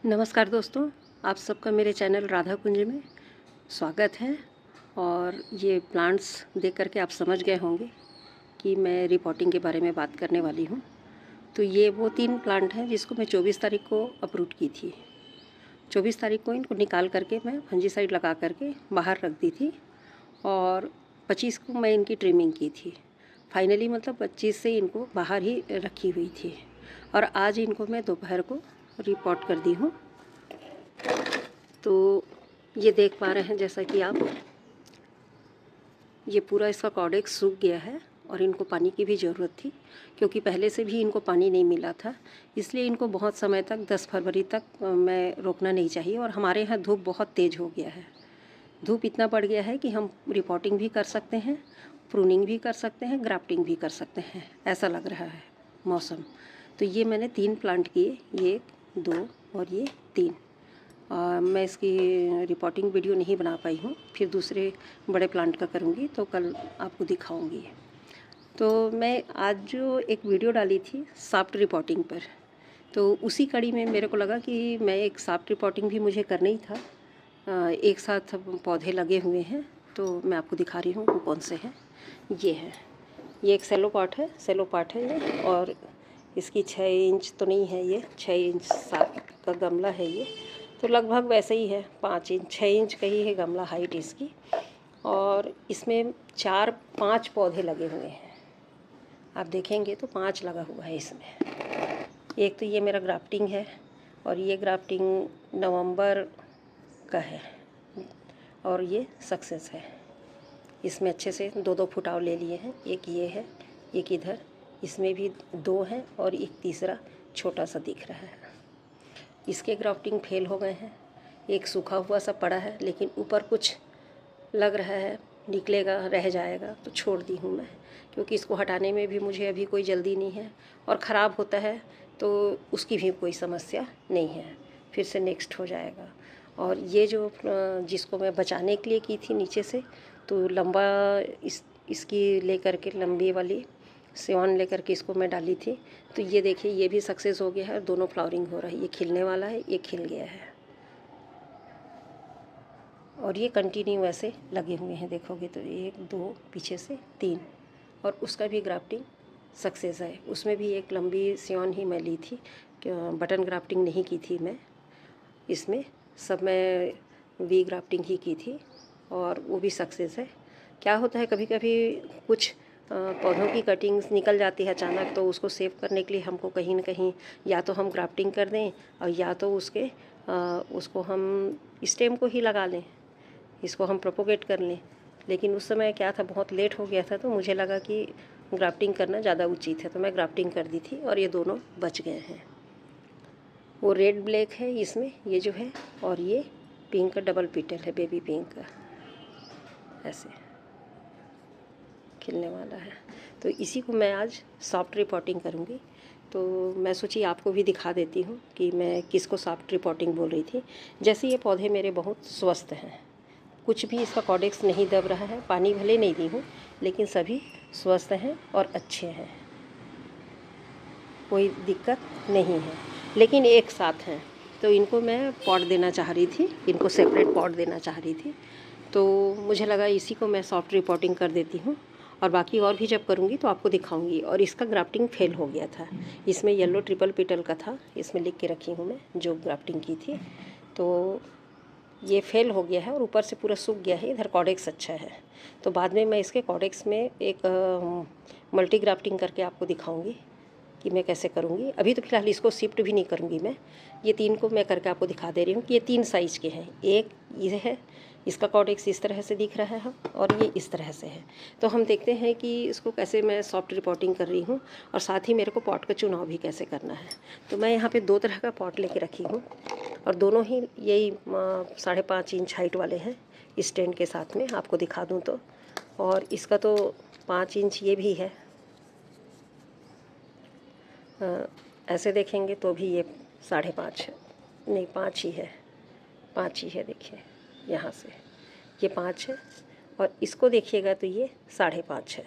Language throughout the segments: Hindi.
नमस्कार दोस्तों, आप सबका मेरे चैनल राधा कुंज में स्वागत है। और ये प्लांट्स देख करके आप समझ गए होंगे कि मैं रिपोर्टिंग के बारे में बात करने वाली हूँ। तो ये वो 3 प्लांट हैं जिसको मैं 24 तारीख को अपरूट की थी। 24 तारीख को इनको निकाल करके मैं फंजीसाइड लगा करके बाहर रख दी थी और 25 को मैं इनकी ट्रिमिंग की थी। फाइनली मतलब 25 से इनको बाहर ही रखी हुई थी और आज इनको मैं दोपहर को रिपोर्ट कर दी हूँ। तो ये देख पा रहे हैं जैसा कि आप, ये पूरा इसका कॉडेक्स सूख गया है और इनको पानी की भी ज़रूरत थी क्योंकि पहले से भी इनको पानी नहीं मिला था। इसलिए इनको बहुत समय तक 10 फरवरी तक मैं रोकना नहीं चाहिए। और हमारे यहाँ धूप बहुत तेज़ हो गया है, धूप इतना बढ़ गया है कि हम रिपोर्टिंग भी कर सकते हैं, प्रूनिंग भी कर सकते हैं, ग्राफ्टिंग भी कर सकते हैं, ऐसा लग रहा है मौसम। तो ये मैंने 3 प्लांट किए, ये 1, 2 और ये 3। मैं इसकी रिपोर्टिंग वीडियो नहीं बना पाई हूँ, फिर दूसरे बड़े प्लांट का करूँगी तो कल आपको दिखाऊँगी। तो मैं आज जो एक वीडियो डाली थी सॉफ्ट रिपोर्टिंग पर, तो उसी कड़ी में मेरे को लगा कि मैं एक सॉफ्ट रिपोर्टिंग भी मुझे करना ही था। एक साथ पौधे लगे हुए हैं तो मैं आपको दिखा रही हूँ वो कौन से हैं। ये है, ये एक सेलो पॉट है ये, और इसकी 6 इंच तो नहीं है, ये 6 इंच 7 का गमला है ये, तो लगभग वैसे ही है, 5 इंच 6 इंच का ही है गमला हाइट इसकी। और इसमें 4-5 पौधे लगे हुए हैं, आप देखेंगे तो 5 लगा हुआ है इसमें। एक तो ये मेरा ग्राफ्टिंग है और ये ग्राफ्टिंग नवंबर का है और ये सक्सेस है। इसमें अच्छे से 2-2 फुटाव ले लिए हैं, एक ये है, एक इधर, इसमें भी 2 हैं और एक तीसरा छोटा सा दिख रहा है। इसके ग्राफ्टिंग फेल हो गए हैं, एक सूखा हुआ सा पड़ा है लेकिन ऊपर कुछ लग रहा है निकलेगा, रह जाएगा, तो छोड़ दी हूँ मैं, क्योंकि इसको हटाने में भी मुझे अभी कोई जल्दी नहीं है और ख़राब होता है तो उसकी भी कोई समस्या नहीं है, फिर से नेक्स्ट हो जाएगा। और ये जो जिसको मैं बचाने के लिए की थी नीचे से, तो लंबा इसकी लेकर के लंबी वाली सिवान लेकर के इसको मैं डाली थी, तो ये देखिए ये भी सक्सेस हो गया है, दोनों फ्लावरिंग हो रहा है, ये खिलने वाला है, ये खिल गया है और ये कंटिन्यू ऐसे लगे हुए हैं। देखोगे तो 1 2 पीछे से 3, और उसका भी ग्राफ्टिंग सक्सेस है। उसमें भी एक लंबी सियान ही मैं ली थी, बटन ग्राफ्टिंग नहीं की थी मैं, इसमें सब मैं वी ग्राफ्टिंग ही की थी और वो भी सक्सेस है। क्या होता है कभी कभी कुछ पौधों की कटिंग्स निकल जाती है अचानक, तो उसको सेव करने के लिए हमको कहीं ना कहीं या तो हम ग्राफ्टिंग कर दें और या तो उसको हम स्टेम को ही लगा लें, इसको हम प्रोपोगेट कर लें। लेकिन उस समय क्या था, बहुत लेट हो गया था, तो मुझे लगा कि ग्राफ्टिंग करना ज़्यादा उचित है, तो मैं ग्राफ्टिंग कर दी थी और ये दोनों बच गए हैं। वो रेड ब्लैक है इसमें ये जो है, और ये पिंक का डबल पीटल है, बेबी पिंक का, ऐसे खिलने वाला है। तो इसी को मैं आज सॉफ्ट रिपोर्टिंग करूँगी। तो मैं सोची आपको भी दिखा देती हूँ कि मैं किसको सॉफ्ट रिपोर्टिंग बोल रही थी। जैसे ये पौधे मेरे बहुत स्वस्थ हैं, कुछ भी इसका कॉडेक्स नहीं दब रहा है, पानी भले नहीं दी हूँ लेकिन सभी स्वस्थ हैं और अच्छे हैं, कोई दिक्कत नहीं है। लेकिन एक साथ हैं तो इनको मैं पॉट देना चाह रही थी, इनको सेपरेट पॉट देना चाह रही थी, तो मुझे लगा इसी को मैं सॉफ्ट रिपोर्टिंग कर देती हूँ और बाकी और भी जब करूँगी तो आपको दिखाऊंगी। और इसका ग्राफ्टिंग फेल हो गया था, इसमें येलो ट्रिपल पेटल का था, इसमें लिख के रखी हूँ मैं जो ग्राफ्टिंग की थी, तो ये फेल हो गया है और ऊपर से पूरा सूख गया है। इधर कॉडेक्स अच्छा है, तो बाद में मैं इसके कॉडेक्स में एक मल्टी ग्राफ्टिंग करके आपको दिखाऊंगी कि मैं कैसे करूँगी। अभी तो फ़िलहाल इसको शिफ्ट भी नहीं करूँगी मैं, ये 3 को मैं करके आपको दिखा दे रही हूँ कि ये 3 साइज़ के हैं। एक ये है, इसका कॉडेक्स इस तरह से दिख रहा है और ये इस तरह से है। तो हम देखते हैं कि इसको कैसे मैं सॉफ्ट रिपोर्टिंग कर रही हूँ और साथ ही मेरे को पॉट का चुनाव भी कैसे करना है। तो मैं यहाँ पे 2 तरह का पॉट लेके रखी हूँ और दोनों ही यही 5.5 इंच हाइट वाले हैं स्टैंड के साथ में, आपको दिखा दूँ तो। और इसका तो 5 इंच ये भी है, ऐसे देखेंगे तो भी ये 5.5 है, नहीं 5 ही है, 5 ही है। देखिए यहाँ से ये 5 है और इसको देखिएगा तो ये 5.5 है,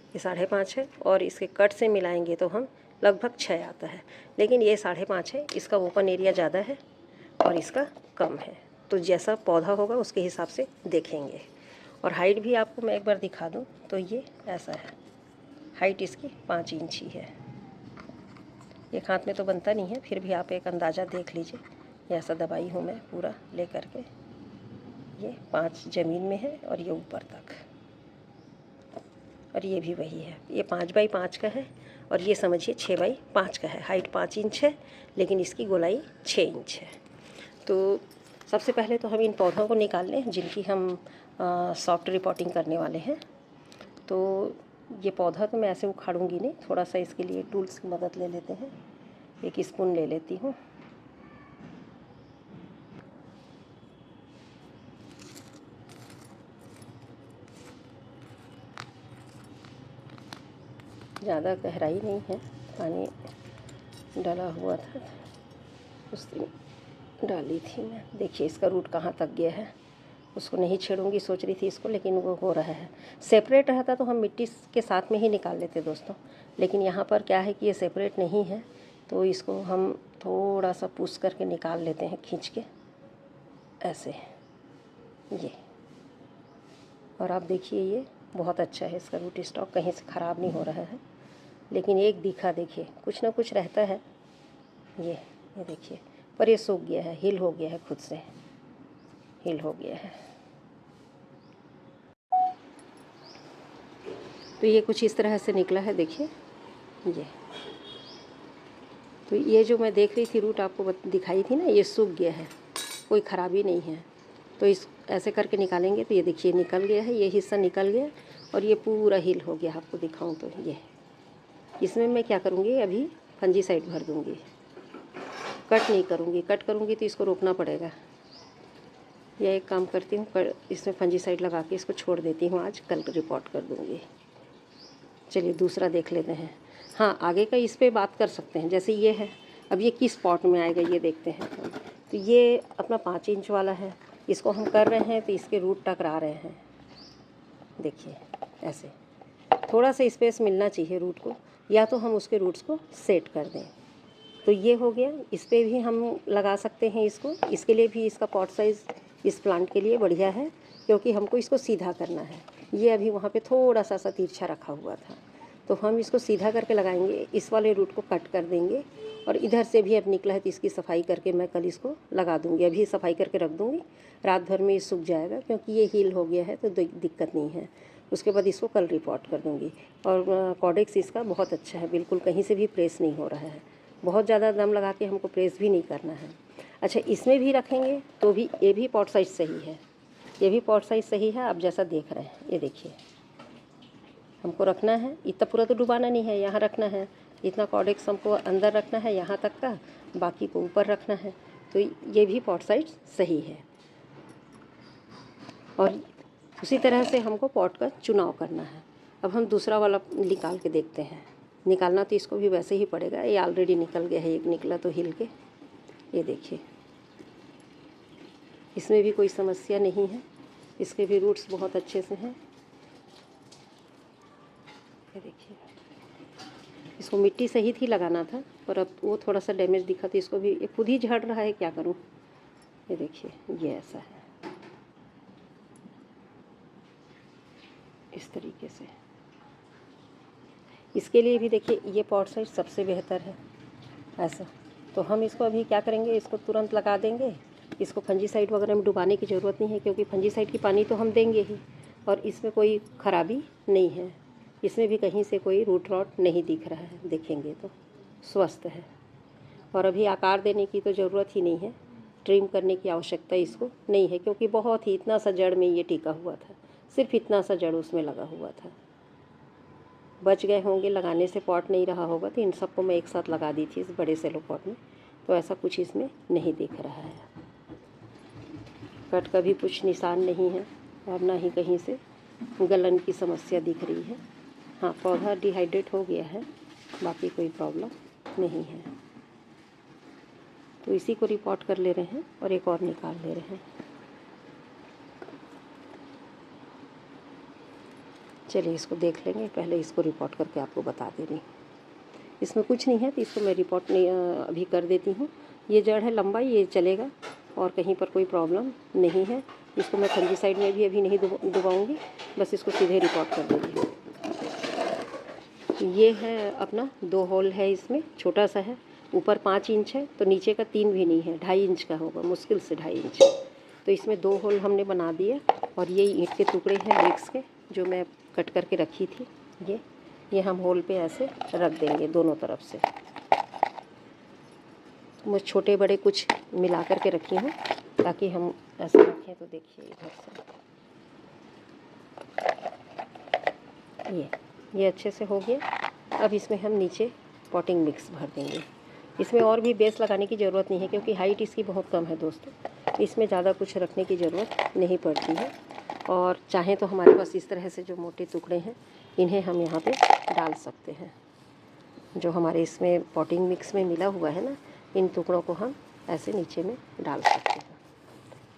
ये 5.5 है और इसके कट से मिलाएंगे तो हम लगभग 6 आता है, लेकिन ये 5.5 है। इसका ओपन एरिया ज़्यादा है और इसका कम है, तो जैसा पौधा होगा उसके हिसाब से देखेंगे। और हाइट भी आपको मैं एक बार दिखा दूँ तो ये ऐसा है, हाइट इसकी 5 इंच ही है। एक हाथ में तो बनता नहीं है, फिर भी आप एक अंदाज़ा देख लीजिए। ये ऐसा दबाई हूँ मैं पूरा ले करके। ये 5 ज़मीन में है और ये ऊपर तक, और ये भी वही है। ये 5 बाई 5 का है और ये समझिए 6 बाई 5 का है। हाइट 5 इंच है, लेकिन इसकी गोलाई 6 इंच है। तो सबसे पहले तो हम इन पौधों को निकाल लें जिनकी हम सॉफ्ट रिपोर्टिंग करने वाले हैं। तो ये पौधा तो मैं ऐसे उखाड़ूंगी नहीं, थोड़ा सा इसके लिए टूल्स की मदद ले लेते हैं। एक स्पून ले लेती हूँ। ज़्यादा गहराई नहीं है, पानी डाला हुआ था उस दिन डाली थी मैं। देखिए इसका रूट कहाँ तक गया है। उसको नहीं छेड़ूंगी सोच रही थी इसको, लेकिन वो हो रहा है। सेपरेट रहता तो हम मिट्टी के साथ में ही निकाल लेते दोस्तों, लेकिन यहाँ पर क्या है कि ये सेपरेट नहीं है, तो इसको हम थोड़ा सा पुश करके निकाल लेते हैं खींच के ऐसे, ये। और आप देखिए ये बहुत अच्छा है, इसका रूट स्टॉक कहीं से ख़राब नहीं हो रहा है। लेकिन एक दिखा देखिए कुछ ना कुछ रहता है। ये देखिए, पर ये सूख गया है, हिल हो गया है, खुद से हिल हो गया है। तो ये कुछ इस तरह से निकला है, देखिए ये। तो ये जो मैं देख रही थी रूट आपको दिखाई थी ना, ये सूख गया है, कोई ख़राबी नहीं है। तो इस ऐसे करके निकालेंगे तो ये देखिए निकल गया है, ये हिस्सा निकल गया और ये पूरा हिल हो गया। आपको दिखाऊं तो ये, इसमें मैं क्या करूँगी, अभी फंजीसाइड भर दूँगी, कट नहीं करूँगी। कट करूँगी तो इसको रोकना पड़ेगा। यह एक काम करती हूँ, इसमें फंजीसाइड लगा के इसको छोड़ देती हूँ, आज कल रिपोर्ट कर दूँगी। चलिए दूसरा देख लेते हैं। हाँ, आगे का इस पर बात कर सकते हैं। जैसे ये है, अब ये किस पॉट में आएगा ये देखते हैं। तो ये अपना 5 इंच वाला है, इसको हम कर रहे हैं तो इसके रूट टकरा रहे हैं। देखिए ऐसे थोड़ा सा स्पेस मिलना चाहिए रूट को, या तो हम उसके रूट्स को सेट कर दें। तो ये हो गया, इस पर भी हम लगा सकते हैं इसको। इसके लिए भी इसका पॉट साइज़ इस प्लांट के लिए बढ़िया है, क्योंकि हमको इसको सीधा करना है। ये अभी वहाँ पे थोड़ा सा तिरछा रखा हुआ था, तो हम इसको सीधा करके लगाएंगे। इस वाले रूट को कट कर देंगे, और इधर से भी अब निकला है तो इसकी सफाई करके मैं कल इसको लगा दूँगी। अभी सफाई करके रख दूँगी, रात भर में ये सूख जाएगा, क्योंकि ये हील हो गया है तो दिक्कत नहीं है। उसके बाद इसको कल रिपोर्ट कर दूँगी। और कॉडेक्स इसका बहुत अच्छा है, बिल्कुल कहीं से भी प्रेस नहीं हो रहा है। बहुत ज़्यादा दम लगा के हमको प्रेस भी नहीं करना है। अच्छा, इसमें भी रखेंगे तो भी ये भी पॉट साइज़ सही है, ये भी पॉट साइज़ सही है। आप जैसा देख रहे हैं, ये देखिए हमको रखना है, इतना पूरा तो डुबाना नहीं है, यहाँ रखना है। इतना कॉडेक्स हमको अंदर रखना है यहाँ तक का, बाकी को ऊपर रखना है। तो ये भी पॉट साइज़ सही है। और उसी तरह से हमको पॉट का चुनाव करना है। अब हम दूसरा वाला निकाल के देखते हैं। निकालना तो इसको भी वैसे ही पड़ेगा, ये ऑलरेडी निकल गया है, एक निकला तो हिल के। ये देखिए इसमें भी कोई समस्या नहीं है, इसके भी रूट्स बहुत अच्छे से हैं। ये देखिए, इसको मिट्टी सही थी लगाना था, पर अब वो थोड़ा सा डैमेज दिखा तो इसको भी, ये खुद ही झड़ रहा है, क्या करूँ। ये देखिए ये ऐसा है, इस तरीके से। इसके लिए भी देखिए ये पॉट साइज सबसे बेहतर है ऐसा। तो हम इसको अभी क्या करेंगे, इसको तुरंत लगा देंगे। इसको फंजीसाइड वगैरह में डुबाने की ज़रूरत नहीं है, क्योंकि फंजीसाइड की पानी तो हम देंगे ही, और इसमें कोई ख़राबी नहीं है। इसमें भी कहीं से कोई रूट रॉट नहीं दिख रहा है, देखेंगे तो स्वस्थ है। और अभी आकार देने की तो ज़रूरत ही नहीं है, ट्रिम करने की आवश्यकता इसको नहीं है, क्योंकि बहुत ही इतना सा जड़ में ये टिका हुआ था, सिर्फ इतना सा जड़ उसमें लगा हुआ था। बच गए होंगे, लगाने से पॉट नहीं रहा होगा, तो इन सबको मैं एक साथ लगा दी थी इस बड़े सेलो पॉट में। तो ऐसा कुछ इसमें नहीं दिख रहा है, कट का भी कुछ निशान नहीं है, और ना ही कहीं से गलन की समस्या दिख रही है। हाँ, पौधा डिहाइड्रेट हो गया है, बाकी कोई प्रॉब्लम नहीं है। तो इसी को रिपोर्ट कर ले रहे हैं और एक और निकाल ले रहे हैं। चलिए इसको देख लेंगे, पहले इसको रिपोर्ट करके आपको बता दे रही। इसमें कुछ नहीं है, तो इसको मैं रिपोर्ट नहीं अभी कर देती हूँ। ये जड़ है लंबा, ये चलेगा और कहीं पर कोई प्रॉब्लम नहीं है। इसको मैं फंजीसाइड में भी अभी नहीं दबाऊँगी, बस इसको सीधे रिपोर्ट कर दूँगी। ये है अपना 2 होल है, इसमें छोटा सा है, ऊपर 5 इंच है तो नीचे का 3 भी नहीं है, 2.5 इंच का होगा, मुश्किल से 2.5 इंच। तो इसमें 2 होल हमने बना दिए और ये ईंट के टुकड़े हैं ब्रिक्स के जो मैं कट करके रखी थी, ये हम होल पे ऐसे रख देंगे दोनों तरफ से। मैं छोटे बड़े कुछ मिला करके रखी हूँ ताकि हम ऐसे रखें। तो देखिए इधर से ये अच्छे से हो गया। अब इसमें हम नीचे पॉटिंग मिक्स भर देंगे। इसमें और भी बेस लगाने की ज़रूरत नहीं है क्योंकि हाइट इसकी बहुत कम है दोस्तों, इसमें ज़्यादा कुछ रखने की ज़रूरत नहीं पड़ती है। और चाहें तो हमारे पास इस तरह से जो मोटे टुकड़े हैं इन्हें हम यहाँ पे डाल सकते हैं। जो हमारे इसमें पॉटिंग मिक्स में मिला हुआ है ना, इन टुकड़ों को हम ऐसे नीचे में डाल सकते हैं।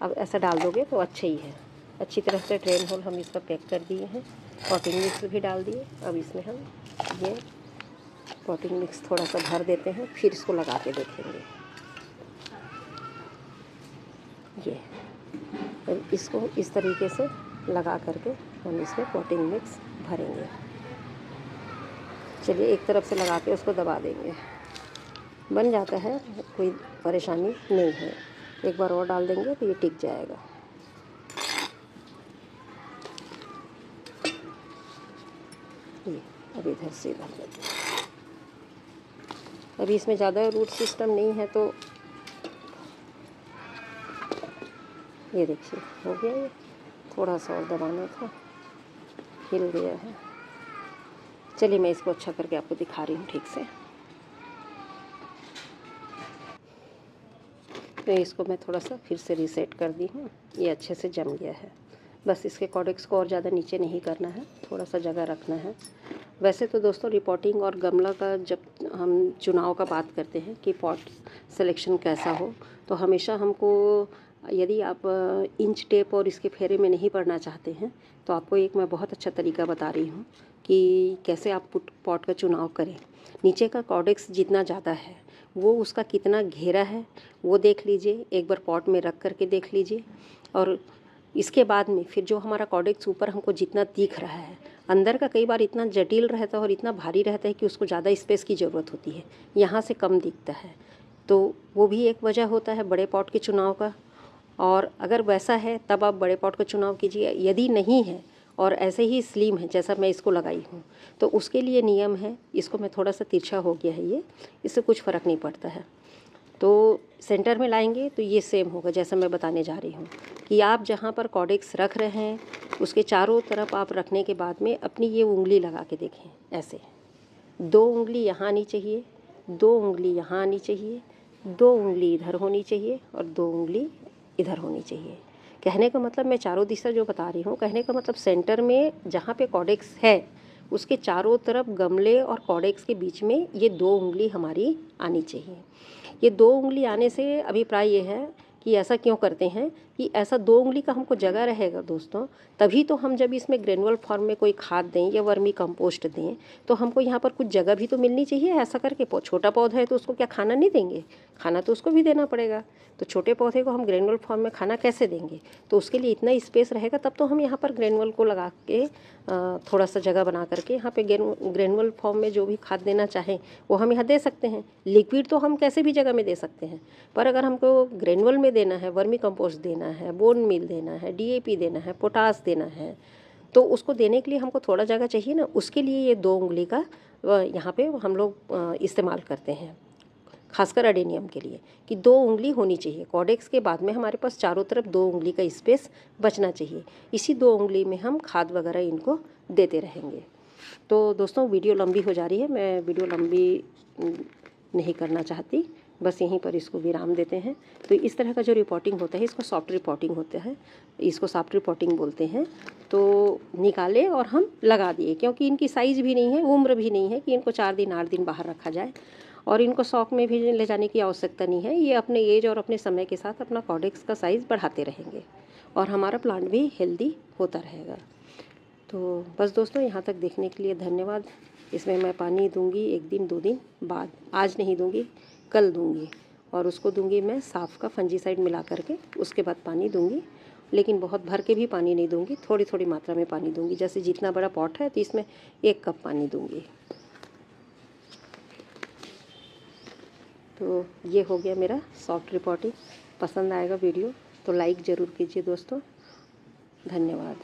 अब ऐसा डाल दोगे तो अच्छा ही है। अच्छी तरह से ट्रेन होल हम इसका पैक कर दिए हैं, पॉटिंग मिक्स भी डाल दिए। अब इसमें हम ये पॉटिंग मिक्स थोड़ा सा भर देते हैं, फिर इसको लगा के देखेंगे। ये इसको इस तरीके से लगा करके हम इसमें पॉटिंग मिक्स भरेंगे। चलिए एक तरफ से लगा के उसको दबा देंगे, बन जाता है, कोई परेशानी नहीं है। एक बार और डाल देंगे तो ये टिक जाएगा। ये अब इधर से भर देते हैं। अभी इसमें ज़्यादा रूट सिस्टम नहीं है तो ये देखिए हो गया। ये थोड़ा सा और दबाना था, हिल गया है। चलिए मैं इसको अच्छा करके आपको दिखा रही हूँ ठीक से। तो इसको मैं थोड़ा सा फिर से रीसेट कर दी हूँ, ये अच्छे से जम गया है। बस इसके कॉर्डेक्स को और ज़्यादा नीचे नहीं करना है, थोड़ा सा जगह रखना है। वैसे तो दोस्तों रिपोर्टिंग और गमला का जब हम चुनाव का बात करते हैं कि पॉट सिलेक्शन कैसा हो, तो हमेशा हमको, यदि आप इंच टेप और इसके फेरे में नहीं पड़ना चाहते हैं तो आपको एक मैं बहुत अच्छा तरीका बता रही हूँ कि कैसे आप पॉट का चुनाव करें। नीचे का कॉर्डेक्स जितना ज़्यादा है वो उसका कितना घेरा है वो देख लीजिए, एक बार पॉट में रख करके देख लीजिए। और इसके बाद में फिर जो हमारा कॉर्डेक्स ऊपर हमको जितना दिख रहा है, अंदर का कई बार इतना जटिल रहता है और इतना भारी रहता है कि उसको ज़्यादा स्पेस की ज़रूरत होती है, यहाँ से कम दिखता है। तो वो भी एक वजह होता है बड़े पॉट के चुनाव का। और अगर वैसा है तब आप बड़े पॉट का चुनाव कीजिए। यदि नहीं है और ऐसे ही स्लिम है जैसा मैं इसको लगाई हूँ, तो उसके लिए नियम है, इसको मैं थोड़ा सा तिरछा हो गया है ये, इससे कुछ फ़र्क नहीं पड़ता है। तो सेंटर में लाएंगे तो ये सेम होगा जैसा मैं बताने जा रही हूँ कि आप जहाँ पर कॉर्डेक्स रख रहे हैं उसके चारों तरफ आप रखने के बाद में अपनी ये उंगली लगा के देखें। ऐसे 2 उंगली यहाँ आनी चाहिए, 2 उंगली यहाँ आनी चाहिए, 2 उंगली इधर होनी चाहिए और 2 उंगली इधर होनी चाहिए। कहने का मतलब मैं चारों दिशा जो बता रही हूँ, कहने का मतलब सेंटर में जहाँ पे कॉर्डेक्स है उसके चारों तरफ गमले और कॉर्डेक्स के बीच में ये 2 उंगली हमारी आनी चाहिए। ये 2 उंगली आने से अभिप्राय ये है कि ऐसा क्यों करते हैं कि ऐसा 2 उंगली का हमको जगह रहेगा दोस्तों, तभी तो हम जब इसमें ग्रेनुअल फॉर्म में कोई खाद दें या वर्मी कंपोस्ट दें तो हमको यहाँ पर कुछ जगह भी तो मिलनी चाहिए। ऐसा करके छोटा पौधा है तो उसको क्या खाना नहीं देंगे, खाना तो उसको भी देना पड़ेगा। तो छोटे पौधे को हम ग्रेनुअल फॉर्म में खाना कैसे देंगे, तो उसके लिए इतना स्पेस रहेगा तब तो हम यहाँ पर ग्रेनुअल को लगा के थोड़ा सा जगह बना करके यहाँ पे ग्रेनुअल फॉर्म में जो भी खाद देना चाहें वो हम यहाँ दे सकते हैं। लिक्विड तो हम कैसे भी जगह में दे सकते हैं, पर अगर हमको ग्रेनुअल में देना है, वर्मी कंपोस्ट देना है, बोन मील देना है, DAP देना है, पोटास देना है, तो उसको देने के लिए हमको थोड़ा जगह चाहिए ना। उसके लिए ये 2 उंगली का यहाँ पे हम लोग इस्तेमाल करते हैं, खासकर अडेनियम के लिए, कि 2 उंगली होनी चाहिए। कॉर्डेक्स के बाद में हमारे पास चारों तरफ 2 उंगली का स्पेस बचना चाहिए। इसी 2 उंगली में हम खाद वगैरह इनको देते रहेंगे। तो दोस्तों वीडियो लंबी हो जा रही है, मैं वीडियो लंबी नहीं करना चाहती, बस यहीं पर इसको विराम देते हैं। तो इस तरह का जो रिपोर्टिंग होता है इसको सॉफ्ट रिपोर्टिंग होता है, इसको सॉफ्ट रिपोर्टिंग बोलते हैं। तो निकाले और हम लगा दिए, क्योंकि इनकी साइज़ भी नहीं है, उम्र भी नहीं है कि इनको 4 दिन 8 दिन बाहर रखा जाए, और इनको शौक में भी ले जाने की आवश्यकता नहीं है। ये अपने एज और अपने समय के साथ अपना कॉर्डेक्स का साइज़ बढ़ाते रहेंगे और हमारा प्लांट भी हेल्दी होता रहेगा। तो बस दोस्तों यहाँ तक देखने के लिए धन्यवाद। इसमें मैं पानी दूंगी 1 दिन 2 दिन बाद, आज नहीं दूंगी, कल दूंगी। और उसको दूंगी मैं साफ़ का फंजीसाइड मिला करके, उसके बाद पानी दूंगी। लेकिन बहुत भर के भी पानी नहीं दूंगी, थोड़ी थोड़ी मात्रा में पानी दूंगी। जैसे जितना बड़ा पॉट है तो इसमें 1 कप पानी दूंगी। तो ये हो गया मेरा सॉफ्ट रिपोर्टिंग। पसंद आएगा वीडियो तो लाइक ज़रूर कीजिए दोस्तों। धन्यवाद।